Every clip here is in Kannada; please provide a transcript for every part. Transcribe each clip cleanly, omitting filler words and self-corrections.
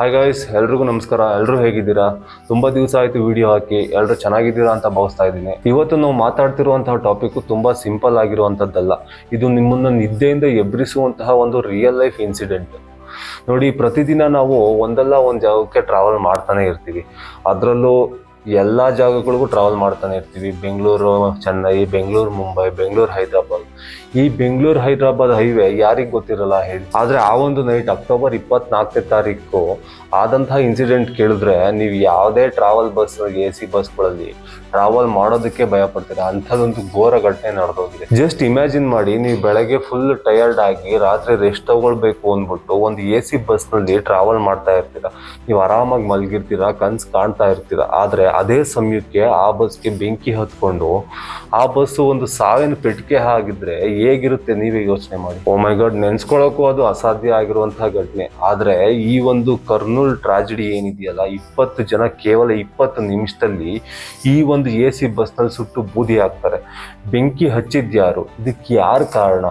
ಹಾಯ್ ಗಾಯ್ಸ್, ಎಲ್ರಿಗೂ ನಮಸ್ಕಾರ. ಎಲ್ಲರೂ ಹೇಗಿದ್ದೀರಾ? ತುಂಬಾ ದಿವಸ ಆಯ್ತು ವಿಡಿಯೋ ಹಾಕಿ. ಎಲ್ಲರೂ ಚೆನ್ನಾಗಿದ್ದೀರಾ ಅಂತ ಭಾವಿಸ್ತಾ ಇದ್ದೀನಿ. ಇವತ್ತು ನಾವು ಮಾತಾಡ್ತಿರುವಂತಹ ಟಾಪಿಕ್ ತುಂಬಾ ಸಿಂಪಲ್ ಆಗಿರುವಂತದ್ದಲ್ಲ. ಇದು ನಿಮ್ಮನ್ನ ನಿದ್ದೆಯಿಂದ ಎಬ್ಬರಿಸುವಂತಹ ಒಂದು ರಿಯಲ್ ಲೈಫ್ ಇನ್ಸಿಡೆಂಟ್. ನೋಡಿ, ಪ್ರತಿದಿನ ನಾವು ಒಂದಲ್ಲ ಒಂದು ಜಾಗಕ್ಕೆ ಟ್ರಾವೆಲ್ ಮಾಡ್ತಾನೆ ಇರ್ತೀವಿ. ಅದರಲ್ಲೂ ಎಲ್ಲ ಜಾಗಗಳಿಗೂ ಟ್ರಾವೆಲ್ ಮಾಡ್ತಾನೆ ಇರ್ತೀವಿ. ಬೆಂಗಳೂರು ಚೆನ್ನೈ, ಬೆಂಗಳೂರು ಮುಂಬೈ, ಬೆಂಗಳೂರು ಹೈದರಾಬಾದ್. ಈ ಬೆಂಗಳೂರು ಹೈದರಾಬಾದ್ ಹೈವೇ ಯಾರಿಗೆ ಗೊತ್ತಿರಲ್ಲ ಹೇಳಿ. ಆದ್ರೆ ಆ ಒಂದು ನೈಟ್ ಅಕ್ಟೋಬರ್ 24ನೇ ತಾರೀಕು ಆದಂತಹ ಇನ್ಸಿಡೆಂಟ್ ಕೇಳಿದ್ರೆ ನೀವು ಯಾವುದೇ ಟ್ರಾವೆಲ್ ಬಸ್, AC ಬಸ್ಗಳಲ್ಲಿ ಟ್ರಾವೆಲ್ ಮಾಡೋದಕ್ಕೆ ಭಯ ಪಡ್ತೀರಾ. ಅಂಥದ್ದೊಂದು ಘೋರ ಘಟನೆ ನಡೆದೋಗಿದೆ. ಜಸ್ಟ್ ಇಮ್ಯಾಜಿನ್ ಮಾಡಿ, ನೀವು ಬೆಳಗ್ಗೆ ಫುಲ್ ಟಯರ್ಡ್ ಆಗಿ ರಾತ್ರಿ ರೆಸ್ಟ್ ತಗೊಳ್ಬೇಕು ಅಂದ್ಬಿಟ್ಟು ಒಂದು AC ಬಸ್ನಲ್ಲಿ ಟ್ರಾವೆಲ್ ಮಾಡ್ತಾ ಇರ್ತೀರಾ. ನೀವು ಆರಾಮಾಗಿ ಮಲಗಿರ್ತೀರಾ, ಕನ್ಸು ಕಾಣ್ತಾ ಇರ್ತೀರಾ. ಆದ್ರೆ ಅದೇ ಸಮಯಕ್ಕೆ ಆ ಬಸ್ಗೆ ಬೆಂಕಿ ಹತ್ಕೊಂಡು ಆ ಬಸ್ಸು ಒಂದು ಸಾವಿನ ಪೆಟ್ಟಿಗೆ ಆಗಿದ್ರೆ ಹೇಗಿರುತ್ತೆ ನೀವೇ ಯೋಚನೆ ಮಾಡಿ. ಓ ಮೈ ಗಾಡ್, ನೆನ್ಸ್ಕೊಳ್ಳೋಕ್ಕೂ ಅದು ಅಸಾಧ್ಯ ಆಗಿರುವಂತಹ ಘಟನೆ. ಆದ್ರೆ ಈ ಒಂದು ಕರ್ನೂಲ್ ಟ್ರಾಜಿಡಿ ಏನಿದೆಯಲ್ಲ, 20 ಜನ ಕೇವಲ 20 ನಿಮಿಷದಲ್ಲಿ ಈ ಒಂದು AC ಬಸ್ನಲ್ಲಿ ಸುಟ್ಟು ಬೂದಿ ಆಗ್ತಾರೆ. ಬೆಂಕಿ ಹಚ್ಚಿದ್ಯಾರು? ಇದಕ್ಕೆ ಯಾರು ಕಾರಣ?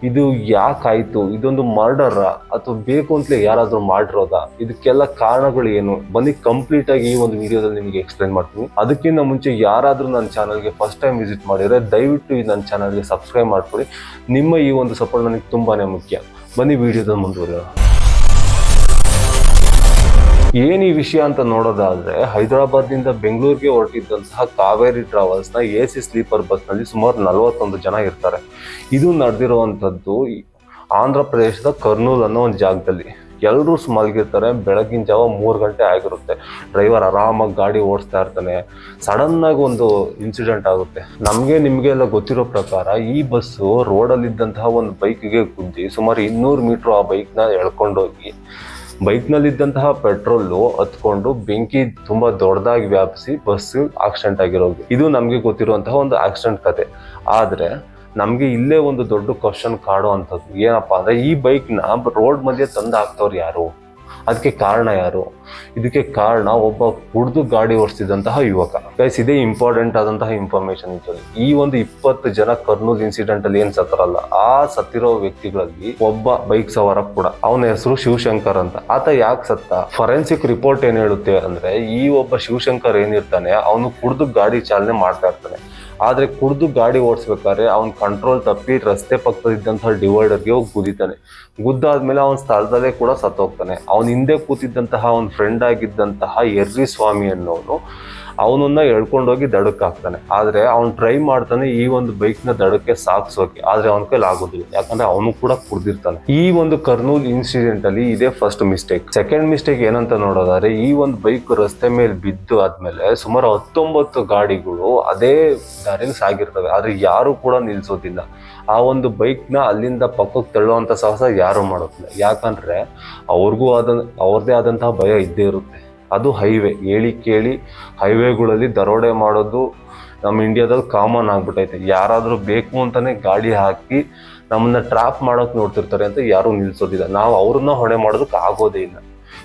ಇದು ಯಾಕಾಯ್ತು? ಇದೊಂದು ಮರ್ಡರ್ ಅಥವಾ ಬೇಕು ಅಂತಲೇ ಯಾರಾದ್ರೂ ಮಾಡಿರೋದಾ? ಇದಕ್ಕೆಲ್ಲ ಕಾರಣಗಳು ಏನು? ಬನ್ನಿ ಕಂಪ್ಲೀಟ್ ಆಗಿ ಈ ಒಂದು ವಿಡಿಯೋದಲ್ಲಿ ನಿಮಗೆ ಎಕ್ಸ್ಪ್ಲೈನ್ ಮಾಡ್ತೀನಿ. ಅದಕ್ಕಿಂತ ಮುಂಚೆ ಯಾರಾದ್ರೂ ನನ್ನ ಚಾನಲ್ಗೆ ಫಸ್ಟ್ ಟೈಮ್ ವಿಸಿಟ್ ಮಾಡಿದ್ರೆ ದಯವಿಟ್ಟು ಈ ನನ್ನ ಚಾನಲ್ಗೆ ಸಬ್ಸ್ಕ್ರೈಬ್ ಮಾಡ್ಕೊಳ್ಳಿ. ನಿಮ್ಮ ಈ ಒಂದು ಸಪೋರ್ಟ್ ನನಗೆ ತುಂಬಾನೇ ಮುಖ್ಯ. ಬನ್ನಿ ವಿಡಿಯೋದಲ್ಲಿ ಮುಂದುವರಿಯೋಣ. ಏನ್ ಈ ವಿಷಯ ಅಂತ ನೋಡೋದಾದ್ರೆ, ಹೈದರಾಬಾದ್ನಿಂದ ಬೆಂಗಳೂರಿಗೆ ಹೊರಟಿದ್ದಂತಹ ಕಾವೇರಿ ಟ್ರಾವೆಲ್ಸ್ನ AC ಸ್ಲೀಪರ್ ಬಸ್ನಲ್ಲಿ ಸುಮಾರು 41 ಜನ ಇರ್ತಾರೆ. ಇದು ನಡೆದಿರುವಂಥದ್ದು ಆಂಧ್ರ ಪ್ರದೇಶದ ಕರ್ನೂಲ್ ಅನ್ನೋ ಒಂದು ಜಾಗದಲ್ಲಿ. ಎಲ್ಲರೂ ಮಲಗಿರ್ತಾರೆ. ಬೆಳಗಿನ ಜಾವ 3 ಗಂಟೆ ಆಗಿರುತ್ತೆ. ಡ್ರೈವರ್ ಆರಾಮಾಗಿ ಗಾಡಿ ಓಡಿಸ್ತಾ ಇರ್ತಾನೆ. ಸಡನ್ ಆಗಿ ಒಂದು ಇನ್ಸಿಡೆಂಟ್ ಆಗುತ್ತೆ. ನಿಮ್ಗೆ ಎಲ್ಲ ಗೊತ್ತಿರೋ ಪ್ರಕಾರ ಈ ಬಸ್ಸು ರೋಡಲ್ಲಿದ್ದಂತಹ ಒಂದು ಬೈಕ್ಗೆ ಗುದ್ದಿ ಸುಮಾರು 200 ಮೀಟರ್ ಆ ಬೈಕ್ನ ಎಳ್ಕೊಂಡೋಗಿ ಬೈಕ್ನಲ್ಲಿದ್ದಂತಹ ಪೆಟ್ರೋಲು ಹತ್ಕೊಂಡು ಬೆಂಕಿ ತುಂಬಾ ದೊಡ್ಡದಾಗಿ ವ್ಯಾಪಿಸಿ ಬಸ್ ಆಕ್ಸಿಡೆಂಟ್ ಆಗಿರೋದು. ಇದು ನಮಗೆ ಗೊತ್ತಿರುವಂತಹ ಒಂದು ಆಕ್ಸಿಡೆಂಟ್ ಕತೆ. ಆದ್ರೆ ನಮ್ಗೆ ಇಲ್ಲೇ ಒಂದು ದೊಡ್ಡ ಕ್ವಶನ್ ಕಾಡೋ ಅಂಥದ್ದು ಏನಪ್ಪಾ ಅಂದ್ರೆ, ಈ ಬೈಕ್ನ ರೋಡ್ ಮಧ್ಯೆ ತಂದು ಹಾಕ್ತವ್ರು ಯಾರು? ಅದಕ್ಕೆ ಕಾರಣ ಯಾರು? ಇದಕ್ಕೆ ಕಾರಣ ಒಬ್ಬ ಕುಡಿದು ಗಾಡಿ ಓಡಿಸ್ತಿದ್ದಂತಹ ಯುವಕ. ಗೈಸ್, ಇದೇ ಇಂಪಾರ್ಟೆಂಟ್ ಆದಂತಹ ಇನ್ಫಾರ್ಮೇಶನ್ ಇರ್ತದೆ. ಈ ಒಂದು 20 ಜನ ಕರ್ನೂಲ್ ಇನ್ಸಿಡೆಂಟ್ ಅಲ್ಲಿ ಏನ್ ಸತ್ತರಲ್ಲ, ಆ ಸತ್ತಿರೋ ವ್ಯಕ್ತಿಗಳಲ್ಲಿ ಒಬ್ಬ ಬೈಕ್ ಸವಾರ ಕೂಡ. ಅವನ ಹೆಸರು ಶಿವಶಂಕರ್ ಅಂತ. ಆತ ಯಾಕೆ ಸತ್ತ? ಫೊರೆನ್ಸಿಕ್ ರಿಪೋರ್ಟ್ ಏನ್ ಹೇಳುತ್ತೆ ಅಂದ್ರೆ, ಈ ಒಬ್ಬ ಶಿವಶಂಕರ್ ಏನಿರ್ತಾನೆ, ಅವನು ಕುಡಿದು ಗಾಡಿ ಚಾಲನೆ ಮಾಡ್ತಾ ಇರ್ತಾನೆ. ಆದ್ರೆ ಕುಡಿದು ಗಾಡಿ ಓಡಿಸ್ಬೇಕಾದ್ರೆ ಅವ್ನ ಕಂಟ್ರೋಲ್ ತಪ್ಪಿ ರಸ್ತೆ ಪಕ್ಕದಿದ್ದಂತಹ ಡಿವೈಡರ್ಗೆ ಹೋಗಿ ಗುದ್ದಿತಾನೆ. ಗುದ್ದಾದ್ಮೇಲೆ ಅವನ ಸ್ಥಳದಲ್ಲೇ ಕೂಡ ಸತ್ತೋಗ್ತಾನೆ. ಅವನ ಹಿಂದೆ ಕೂತಿದ್ದಂತಹ ಅವನ ಫ್ರೆಂಡ್ ಆಗಿದ್ದಂತಹ ಎರ್ರಿ ಸ್ವಾಮಿ ಅನ್ನೋನು ಅವನನ್ನ ಎಳ್ಕೊಂಡೋಗಿ ದಡಕ್ಕೆ ಹಾಕ್ತಾನೆ. ಆದ್ರೆ ಅವ್ನು ಟ್ರೈ ಮಾಡ್ತಾನೆ ಈ ಒಂದು ಬೈಕ್ ನ ದಡಕ್ಕೆ ಸಾಕ್ಸೋಕೆ. ಆದ್ರೆ ಅವನ ಕೈಲಿ ಆಗೋದಿಲ್ಲ, ಯಾಕಂದ್ರೆ ಅವನು ಕೂಡ ಕುಡ್ದಿರ್ತಾನೆ. ಈ ಒಂದು ಕರ್ನೂಲ್ ಇನ್ಸಿಡೆಂಟ್ ಅಲ್ಲಿ ಇದೇ ಫಸ್ಟ್ ಮಿಸ್ಟೇಕ್. ಸೆಕೆಂಡ್ ಮಿಸ್ಟೇಕ್ ಏನಂತ ನೋಡೋದಾದ್ರೆ, ಈ ಒಂದು ಬೈಕ್ ರಸ್ತೆ ಮೇಲೆ ಬಿದ್ದು ಆದ್ಮೇಲೆ ಸುಮಾರು 19 ಗಾಡಿಗಳು ಅದೇ ದಾರಿಯಲ್ಲಿ ಸಾಗಿರ್ತವೆ. ಆದ್ರೆ ಯಾರು ಕೂಡ ನಿಲ್ಸೋದಿಲ್ಲ. ಆ ಒಂದು ಬೈಕ್ ನ ಅಲ್ಲಿಂದ ಪಕ್ಕಕ್ಕೆ ತಳ್ಳುವಂತ ಸಾಹಸ ಯಾರು ಮಾಡೋದಿಲ್ಲ. ಯಾಕಂದ್ರೆ ಅವ್ರದೇ ಆದಂತಹ ಭಯ ಇದ್ದೇ ಇರುತ್ತೆ. ಅದು ಹೈವೇ. ಹೇಳಿ ಕೇಳಿ ಹೈವೇಗಳಲ್ಲಿ ದರೋಡೆ ಮಾಡೋದು ನಮ್ಮ ಇಂಡಿಯಾದಲ್ಲಿ ಕಾಮನ್ ಆಗ್ಬಿಟ್ಟೈತೆ. ಯಾರಾದ್ರೂ ಬೇಕು ಅಂತಾನೆ ಗಾಡಿ ಹಾಕಿ ನಮ್ಮನ್ನ ಟ್ರಾಪ್ ಮಾಡೋಕೆ ನೋಡ್ತಿರ್ತಾರೆ ಅಂತ ಯಾರು ನಿಲ್ಸೋದಿಲ್ಲ. ನಾವು ಅವ್ರನ್ನ ಹೊಣೆ ಮಾಡೋದಕ್ಕೆ ಆಗೋದೇ ಇಲ್ಲ.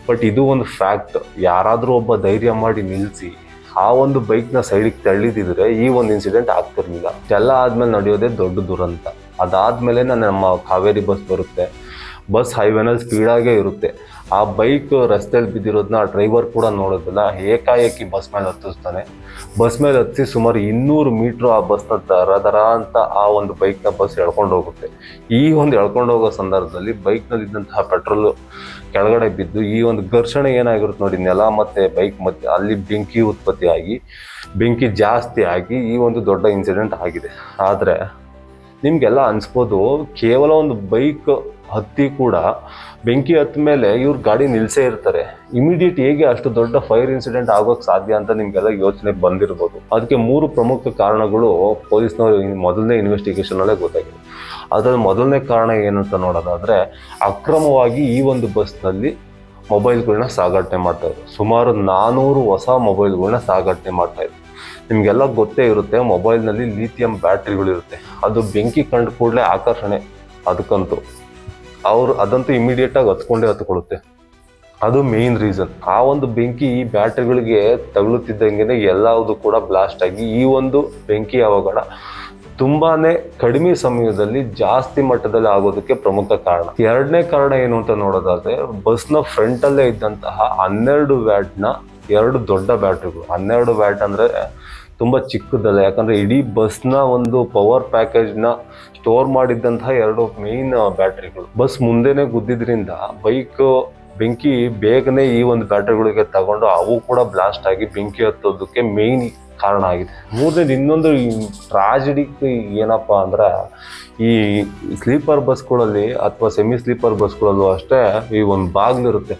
ಬಟ್ ಇದು ಒಂದು ಫ್ಯಾಕ್ಟ್. ಯಾರಾದ್ರೂ ಒಬ್ಬ ಧೈರ್ಯ ಮಾಡಿ ನಿಲ್ಸಿ ಆ ಒಂದು ಬೈಕ್ನ ಸೈಡಿಗೆ ತಳ್ಳಿದಿದ್ರೆ ಈ ಒಂದು ಇನ್ಸಿಡೆಂಟ್ ಆಗ್ತಿರ್ಲಿಲ್ಲ. ಎಲ್ಲ ಆದ್ಮೇಲೆ ನಡೆಯೋದೇ ದೊಡ್ಡ ದುರಂತ. ಅದಾದ್ಮೇಲೆ ನಮ್ಮ ಕಾವೇರಿ ಬಸ್ ಬರುತ್ತೆ. ಬಸ್ ಹೈವೇನಲ್ಲಿ ಸ್ಪೀಡಾಗೇ ಇರುತ್ತೆ. ಆ ಬೈಕ್ ರಸ್ತೆಯಲ್ಲಿ ಬಿದ್ದಿರೋದನ್ನ ಆ ಡ್ರೈವರ್ ಕೂಡ ನೋಡೋದಿಲ್ಲ. ಏಕಾಏಕಿ ಬಸ್ ಮೇಲೆ ಹತ್ತಿಸ್ತಾನೆ. ಬಸ್ ಮೇಲೆ ಹತ್ತಿಸಿ ಸುಮಾರು 200 ಮೀಟರ್ ಆ ಬಸ್ನ ದರ ಅಂತ ಆ ಒಂದು ಬೈಕ್ನ ಬಸ್ ಎಳ್ಕೊಂಡು ಹೋಗುತ್ತೆ. ಈ ಒಂದು ಎಳ್ಕೊಂಡು ಹೋಗೋ ಸಂದರ್ಭದಲ್ಲಿ ಬೈಕ್ನಲ್ಲಿ ಇದ್ದಂತಹ ಪೆಟ್ರೋಲ್ ಕೆಳಗಡೆ ಬಿದ್ದು ಈ ಒಂದು ಘರ್ಷಣೆ ಏನಾಗಿರುತ್ತೆ ನೋಡಿ, ನೆಲ ಮತ್ತೆ ಬೈಕ್ ಮಧ್ಯೆ ಅಲ್ಲಿ ಬೆಂಕಿ ಉತ್ಪತ್ತಿ ಆಗಿ ಬೆಂಕಿ ಜಾಸ್ತಿ ಆಗಿ ಈ ಒಂದು ದೊಡ್ಡ ಇನ್ಸಿಡೆಂಟ್ ಆಗಿದೆ. ಆದ್ರೆ ನಿಮ್ಗೆಲ್ಲ ಅನ್ಸ್ಬೋದು, ಕೇವಲ ಒಂದು ಬೈಕ್ ಹತ್ತಿ ಕೂಡ ಬೆಂಕಿ ಹತ್ತ ಮೇಲೆ ಇವ್ರ ಗಾಡಿ ನಿಲ್ಸೇ ಇರ್ತಾರೆ. ಇಮಿಡಿಯೇಟ್ ಹೇಗೆ ಅಷ್ಟು ದೊಡ್ಡ ಫೈರ್ ಇನ್ಸಿಡೆಂಟ್ ಆಗೋಕ್ ಸಾಧ್ಯ ಅಂತ ನಿಮ್ಗೆಲ್ಲ ಯೋಚನೆ ಬಂದಿರ್ಬೋದು. ಅದಕ್ಕೆ 3 ಪ್ರಮುಖ ಕಾರಣಗಳು ಪೊಲೀಸ್ನವರು ಮೊದಲನೇ ಇನ್ವೆಸ್ಟಿಗೇಷನ್ ಅಲ್ಲೇ ಗೊತ್ತಾಗಿದೆ. ಅದ್ರಲ್ಲಿ ಮೊದಲನೇ ಕಾರಣ ಏನಂತ ನೋಡೋದಾದ್ರೆ, ಅಕ್ರಮವಾಗಿ ಈ ಒಂದು ಬಸ್ನಲ್ಲಿ ಮೊಬೈಲ್ಗಳನ್ನ ಸಾಗಾಟನೆ ಮಾಡ್ತಾ ಇದ್ರು. ಸುಮಾರು 400 ಹೊಸ ಮೊಬೈಲ್ಗಳನ್ನ ಸಾಗಾಟನೆ ಮಾಡ್ತಾ ಇದ್ರು. ನಿಮ್ಗೆಲ್ಲ ಗೊತ್ತೇ ಇರುತ್ತೆ, ಮೊಬೈಲ್ನಲ್ಲಿ ಲಿಥಿಯಂ ಬ್ಯಾಟ್ರಿಗಳಿರುತ್ತೆ. ಅದು ಬೆಂಕಿ ಕಂಡ ಕೂಡಲೇ ಆಕರ್ಷಣೆ ಅದಕ್ಕಂತೂ. ಅದಂತೂ ಇಮಿಡಿಯೇಟ್ ಆಗಿ ಹತ್ಕೊಳ್ಳುತ್ತೆ. ಅದು ಮೇನ್ ರೀಸನ್. ಆ ಒಂದು ಬೆಂಕಿ ಈ ಬ್ಯಾಟ್ರಿಗಳಿಗೆ ತಗುಲುತ್ತಿದ್ದಂಗೆ ಎಲ್ಲವುದು ಕೂಡ ಬ್ಲಾಸ್ಟ್ ಆಗಿ ಈ ಒಂದು ಬೆಂಕಿ ಅವಘಡ ತುಂಬಾನೇ ಕಡಿಮೆ ಸಮಯದಲ್ಲಿ ಜಾಸ್ತಿ ಮಟ್ಟದಲ್ಲಿ ಆಗೋದಕ್ಕೆ ಪ್ರಮುಖ ಕಾರಣ. ಎರಡನೇ ಕಾರಣ ಏನು ಅಂತ ನೋಡೋದಾದ್ರೆ, ಬಸ್ನ ಫ್ರಂಟ್ ಅಲ್ಲೇ ಇದ್ದಂತಹ 12 ವ್ಯಾಟ್ನ 2 ದೊಡ್ಡ ಬ್ಯಾಟ್ರಿಗಳು. 12 ವ್ಯಾಟ್ ಅಂದ್ರೆ ತುಂಬಾ ಚಿಕ್ಕದಲ್ಲ, ಯಾಕಂದ್ರೆ ಇಡೀ ಬಸ್ನ ಒಂದು ಪವರ್ ಪ್ಯಾಕೇಜ್ನ ಸ್ಟೋರ್ ಮಾಡಿದ್ದಂತಹ 2 ಮೇನ್ ಬ್ಯಾಟ್ರಿಗಳು ಬಸ್ ಮುಂದೆನೆ ಗುದ್ದಿದ್ರಿಂದ ಬೈಕ್ ಬೆಂಕಿ ಬೇಗನೆ ಈ ಒಂದು ಬ್ಯಾಟ್ರಿಗಳಿಗೆ ತಗೊಂಡು ಅವು ಕೂಡ ಬ್ಲಾಸ್ಟ್ ಆಗಿ ಬೆಂಕಿ ಹತ್ತೋದಕ್ಕೆ ಮೇನ್ ಕಾರಣ ಆಗಿದೆ. ಮೂರನೇದು ಇನ್ನೊಂದು ಟ್ರಾಜಿಡಿ ಏನಪ್ಪಾ ಅಂದ್ರೆ, ಈ ಸ್ಲೀಪರ್ ಬಸ್ಗಳಲ್ಲಿ ಅಥವಾ ಸೆಮಿ ಸ್ಲೀಪರ್ ಬಸ್ಗಳಲ್ಲೂ ಅಷ್ಟೇ ಈ ಒಂದು ಬಾಗ್ಲಿರುತ್ತೆ.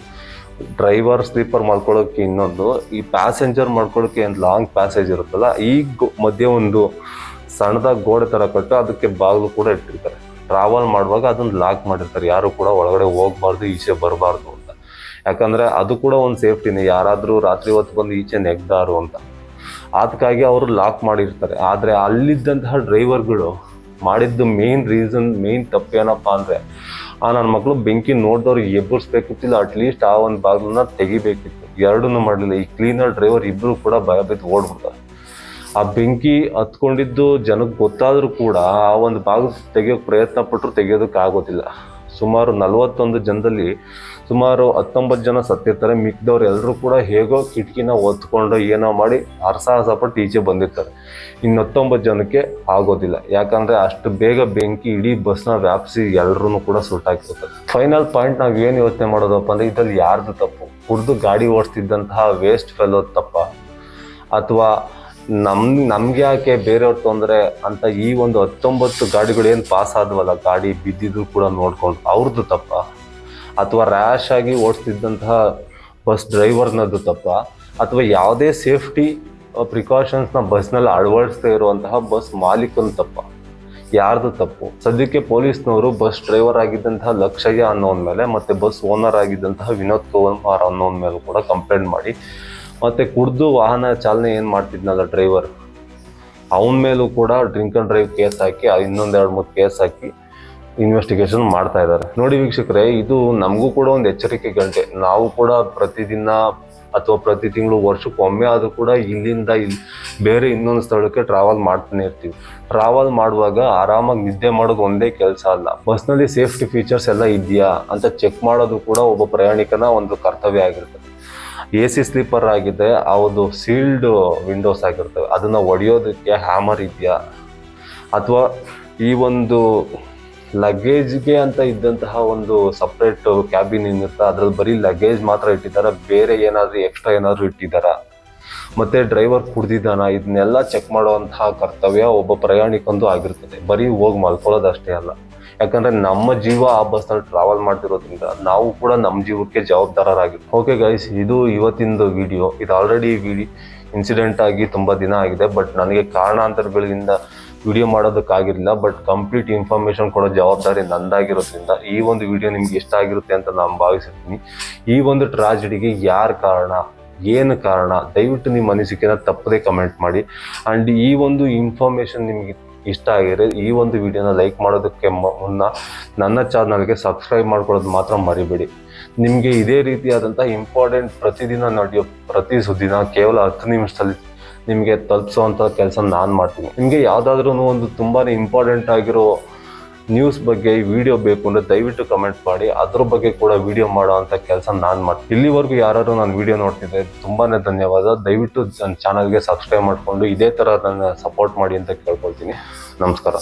ಡ್ರೈವರ್ ಸ್ಲೀಪರ್ ಮಾಡ್ಕೊಳ್ಳೋಕೆ ಇನ್ನೊಂದು, ಈ ಪ್ಯಾಸೆಂಜರ್ ಮಾಡ್ಕೊಳ್ಳೋಕೆ ಒಂದು ಲಾಂಗ್ ಪ್ಯಾಸೇಜ್ ಇರುತ್ತಲ್ಲ, ಈ ಮಧ್ಯೆ ಒಂದು ಸಣ್ಣದಾಗಿ ಗೋಡೆ ತರ ಕಟ್ಟು ಅದಕ್ಕೆ ಬಾಗಿಲು ಕೂಡ ಇಟ್ಟಿರ್ತಾರೆ. ಟ್ರಾವೆಲ್ ಮಾಡುವಾಗ ಅದನ್ನ ಲಾಕ್ ಮಾಡಿರ್ತಾರೆ, ಯಾರು ಕೂಡ ಒಳಗಡೆ ಹೋಗ್ಬಾರ್ದು, ಈಚೆ ಬರಬಾರ್ದು ಅಂತ. ಯಾಕಂದ್ರೆ ಅದು ಕೂಡ ಒಂದು ಸೇಫ್ಟಿನೇ, ಯಾರಾದ್ರೂ ರಾತ್ರಿ ಹೊತ್ತು ಬಂದು ಈಚೆ ನೆಗ್ದಾರು ಅಂತ, ಅದಕ್ಕಾಗಿ ಅವರು ಲಾಕ್ ಮಾಡಿರ್ತಾರೆ. ಆದ್ರೆ ಅಲ್ಲಿದ್ದಂತಹ ಡ್ರೈವರ್ಗಳು ಮಾಡಿದ್ದು ಮೇನ್ ತಪ್ಪೇನಪ್ಪ ಅಂದ್ರೆ, ನನ್ನ ಮಕ್ಕಳು ಬೆಂಕಿ ನೋಡಿದವ್ರು ಎಬ್ಬರಿಸ್ಬೇಕಿತ್ತಿಲ್ಲ, ಅಟ್ಲೀಸ್ಟ್ ಆ ಒಂದು ಬಾಗಿಲನ್ನ ತೆಗಿಬೇಕಿತ್ತು. ಎರಡನ್ನೂ ಮಾಡಲಿಲ್ಲ. ಈ ಕ್ಲೀನರ್ ಡ್ರೈವರ್ ಇಬ್ರು ಕೂಡ ಭಯ ಬಿದ್ದು ಓಡ್ಬಿಡ್ತಾರೆ. ಆ ಬೆಂಕಿ ಹತ್ಕೊಂಡಿದ್ದು ಜನಕ್ಕೆ ಗೊತ್ತಾದ್ರೂ ಕೂಡ ಆ ಒಂದು ಬಾಗಿಲು ತೆಗಿಯೋಕೆ ಪ್ರಯತ್ನ ಪಟ್ಟರು ತೆಗಿಯೋದಕ್ಕೆ ಆಗೋದಿಲ್ಲ. ಸುಮಾರು 41 ಜನದಲ್ಲಿ ಸುಮಾರು 19 ಜನ ಸತ್ತಿರ್ತಾರೆ. ಮಿಕ್ಕಿದವ್ರು ಎಲ್ಲರೂ ಕೂಡ ಹೇಗೋ ಕಿಟಕಿನ ಒತ್ಕೊಂಡು ಏನೋ ಮಾಡಿ ಹರಸಾಹಸಪಟ್ಟು ಈಚೆ ಬಂದಿರ್ತಾರೆ. ಇನ್ನು 19 ಜನಕ್ಕೆ ಆಗೋದಿಲ್ಲ, ಯಾಕಂದ್ರೆ ಅಷ್ಟು ಬೇಗ ಬೆಂಕಿ ಇಡೀ ಬಸ್ನ ವ್ಯಾಪಿಸಿ ಎಲ್ಲರೂ ಕೂಡ ಸುಟ್ಟಾಕಿರ್ತಾರೆ. ಫೈನಲ್ ಪಾಯಿಂಟ್ ನಾವು ಏನು ಯೋಚನೆ ಮಾಡೋದಪ್ಪ ಅಂದ್ರೆ, ಇದ್ರಲ್ಲಿ ಯಾರ್ದು ತಪ್ಪು? ಕುಡಿದು ಗಾಡಿ ಓಡಿಸ್ತಿದ್ದಂತಹ ವೇಸ್ಟ್ ಫೆಲೋದ್ ತಪ್ಪ, ಅಥವಾ ನಮ್ಗೆ ಯಾಕೆ ಬೇರೆಯವ್ರ ತೊಂದರೆ ಅಂತ ಈ ಒಂದು 19 ಗಾಡಿಗಳು ಏನು ಪಾಸ್ ಆದವಲ್ಲ, ಗಾಡಿ ಬಿದ್ದಿದ್ರು ಕೂಡ ನೋಡ್ಕೊಂಡು ಅವ್ರದ್ದು ತಪ್ಪ, ಅಥವಾ ರ್ಯಾಶ್ ಆಗಿ ಓಡಿಸ್ತಿದ್ದಂತಹ ಬಸ್ ಡ್ರೈವರ್ನದ್ದು ತಪ್ಪ, ಅಥವಾ ಯಾವುದೇ ಸೇಫ್ಟಿ ಪ್ರಿಕಾಷನ್ಸ್ನ ಬಸ್ನಲ್ಲಿ ಅಳವಡಿಸದೇ ಇರುವಂತಹ ಬಸ್ ಮಾಲೀಕನ ತಪ್ಪ? ಯಾರ್ದು ತಪ್ಪು? ಸದ್ಯಕ್ಕೆ ಪೊಲೀಸ್ನವರು ಬಸ್ ಡ್ರೈವರ್ ಆಗಿದ್ದಂತಹ ಲಕ್ಷಯ್ಯ ಅನ್ನೋನ್ ಮೇಲೆ ಮತ್ತೆ ಬಸ್ ಓನರ್ ಆಗಿದ್ದಂತಹ ವಿನೋದ್ ಕುಮಾರ್ ಅನ್ನೋನ್ ಮೇಲೆ ಕೂಡ ಕಂಪ್ಲೇಂಟ್ ಮಾಡಿ, ಮತ್ತೆ ಕುಡಿದು ವಾಹನ ಚಾಲನೆ ಏನು ಮಾಡ್ತಿದ್ನಲ್ಲ ಡ್ರೈವರ್, ಅವನ ಮೇಲೂ ಕೂಡ ಡ್ರಿಂಕ್ ಅಂಡ್ ಡ್ರೈವ್ ಕೇಸ್ ಹಾಕಿ ಇನ್ನೊಂದು 2-3 ಕೇಸ್ ಹಾಕಿ ಇನ್ವೆಸ್ಟಿಗೇಷನ್ ಮಾಡ್ತಾ ಇದ್ದಾರೆ. ನೋಡಿ ವೀಕ್ಷಕರೇ, ಇದು ನಮಗೂ ಕೂಡ ಒಂದು ಎಚ್ಚರಿಕೆ ಗಂಟೆ. ನಾವು ಕೂಡ ಪ್ರತಿದಿನ ಅಥವಾ ಪ್ರತಿ ತಿಂಗಳು ವರ್ಷಕ್ಕೊಮ್ಮೆ ಆದರೂ ಕೂಡ ಇಲ್ಲಿಂದ ಬೇರೆ ಇನ್ನೊಂದು ಸ್ಥಳಕ್ಕೆ ಟ್ರಾವೆಲ್ ಮಾಡ್ತಾನೆ ಇರ್ತೀವಿ. ಟ್ರಾವೆಲ್ ಮಾಡುವಾಗ ಆರಾಮಾಗಿ ನಿದ್ದೆ ಮಾಡೋದು ಒಂದೇ ಕೆಲಸ ಅಲ್ಲ, ಬಸ್ನಲ್ಲಿ ಸೇಫ್ಟಿ ಫೀಚರ್ಸ್ ಎಲ್ಲ ಇದೆಯಾ ಅಂತ ಚೆಕ್ ಮಾಡೋದು ಕೂಡ ಒಬ್ಬ ಪ್ರಯಾಣಿಕನ ಒಂದು ಕರ್ತವ್ಯ ಆಗಿರ್ತದೆ. AC ಸ್ಲೀಪರ್ ಆಗಿದೆ, ಒಂದು ಸೀಲ್ಡ್ ವಿಂಡೋಸ್ ಆಗಿರ್ತವೆ, ಅದನ್ನು ಒಡೆಯೋದಕ್ಕೆ ಹ್ಯಾಮರ್ ಇದೆಯಾ, ಅಥವಾ ಈ ಒಂದು ಲಗೇಜ್ಗೆ ಅಂತ ಇದ್ದಂತಹ ಒಂದು ಸಪ್ರೇಟ್ ಕ್ಯಾಬಿನ್ ಏನಿರುತ್ತೆ ಅದ್ರಲ್ಲಿ ಬರೀ ಲಗೇಜ್ ಮಾತ್ರ ಇಟ್ಟಿದ್ದಾರೆ, ಬೇರೆ ಏನಾದರೂ ಎಕ್ಸ್ಟ್ರಾ ಏನಾದರೂ ಇಟ್ಟಿದ್ದಾರಾ, ಮತ್ತೆ ಡ್ರೈವರ್ ಕುಡ್ದಿದ್ದಾನ, ಇದನ್ನೆಲ್ಲ ಚೆಕ್ ಮಾಡುವಂತಹ ಕರ್ತವ್ಯ ಒಬ್ಬ ಪ್ರಯಾಣಿಕಂದು ಆಗಿರ್ತದೆ. ಬರೀ ಹೋಗಿ ಮಲ್ಕೊಳ್ಳೋದಷ್ಟೇ ಅಲ್ಲ, ಯಾಕಂದ್ರೆ ನಮ್ಮ ಜೀವ ಆ ಬಸ್ನಲ್ಲಿ ಟ್ರಾವೆಲ್ ಮಾಡ್ತಿರೋದ್ರಿಂದ ನಾವು ಕೂಡ ನಮ್ಮ ಜೀವಕ್ಕೆ ಜವಾಬ್ದಾರರಾಗಿರ್ತೀವಿ. ಓಕೆ ಗೈಸ್, ಇದು ಇವತ್ತಿಂದು ವಿಡಿಯೋ. ಇದು ಆಲ್ರೆಡಿ ಇನ್ಸಿಡೆಂಟ್ ಆಗಿ ತುಂಬ ದಿನ ಆಗಿದೆ, ಬಟ್ ನನಗೆ ಕಾರಣಾಂತರಗಳಿಂದ ವಿಡಿಯೋ ಮಾಡೋದಕ್ಕಾಗಿರಲಿಲ್ಲ. ಬಟ್ ಕಂಪ್ಲೀಟ್ ಇನ್ಫಾರ್ಮೇಶನ್ ಕೊಡೋ ಜವಾಬ್ದಾರಿ ನಂದಾಗಿರೋದ್ರಿಂದ ಈ ಒಂದು ವಿಡಿಯೋ ನಿಮ್ಗೆ ಇಷ್ಟ ಆಗಿರುತ್ತೆ ಅಂತ ನಾನು ಭಾವಿಸಿರ್ತೀನಿ. ಈ ಒಂದು ಟ್ರಾಜಿಡಿಗೆ ಯಾರು ಕಾರಣ, ಏನು ಕಾರಣ, ದಯವಿಟ್ಟು ನಿಮ್ಮ ಅನಿಸಿಕೆನ ತಪ್ಪದೇ ಕಮೆಂಟ್ ಮಾಡಿ. ಆ್ಯಂಡ್ ಈ ಒಂದು ಇನ್ಫಾರ್ಮೇಶನ್ ನಿಮಗೆ ಇಷ್ಟ ಆಗಿದ್ರೆ ಈ ಒಂದು ವಿಡಿಯೋನ ಲೈಕ್ ಮಾಡೋದಕ್ಕೆ ಮುನ್ನ ನನ್ನ ಚಾನಲ್ಗೆ ಸಬ್ಸ್ಕ್ರೈಬ್ ಮಾಡ್ಕೊಳ್ಳೋದು ಮಾತ್ರ ಮರಿಬೇಡಿ. ನಿಮಗೆ ಇದೇ ರೀತಿಯಾದಂಥ ಇಂಪಾರ್ಟೆಂಟ್ ಪ್ರತಿದಿನ ನಡೆಯೋ ಪ್ರತಿ ಸುದ್ದಿನ ಕೇವಲ 10 ನಿಮಿಷದಲ್ಲಿ ನಿಮಗೆ ತಲುಪಿಸೋವಂಥ ಕೆಲಸ ನಾನು ಮಾಡ್ತೀನಿ. ನಿಮಗೆ ಯಾವುದಾದ್ರೂ ಒಂದು ತುಂಬಾ ಇಂಪಾರ್ಟೆಂಟ್ ಆಗಿರೋ ನ್ಯೂಸ್ ಬಗ್ಗೆ ವಿಡಿಯೋ ಬೇಕು ಅಂದರೆ ದಯವಿಟ್ಟು ಕಮೆಂಟ್ ಮಾಡಿ, ಅದ್ರ ಬಗ್ಗೆ ಕೂಡ ವಿಡಿಯೋ ಮಾಡೋ ಅಂಥ ಕೆಲಸ ನಾನು ಮಾಡ್ತೀನಿ. ಇಲ್ಲಿವರೆಗೂ ಯಾರು ನಾನು ವಿಡಿಯೋ ನೋಡ್ತಿದ್ದೆ ತುಂಬಾ ಧನ್ಯವಾದ. ದಯವಿಟ್ಟು ನನ್ನ ಚಾನಲ್ಗೆ ಸಬ್ಸ್ಕ್ರೈಬ್ ಮಾಡಿಕೊಂಡು ಇದೇ ಥರ ನನ್ನ ಸಪೋರ್ಟ್ ಮಾಡಿ ಅಂತ ಕೇಳ್ಕೊಳ್ತೀನಿ. ನಮಸ್ಕಾರ.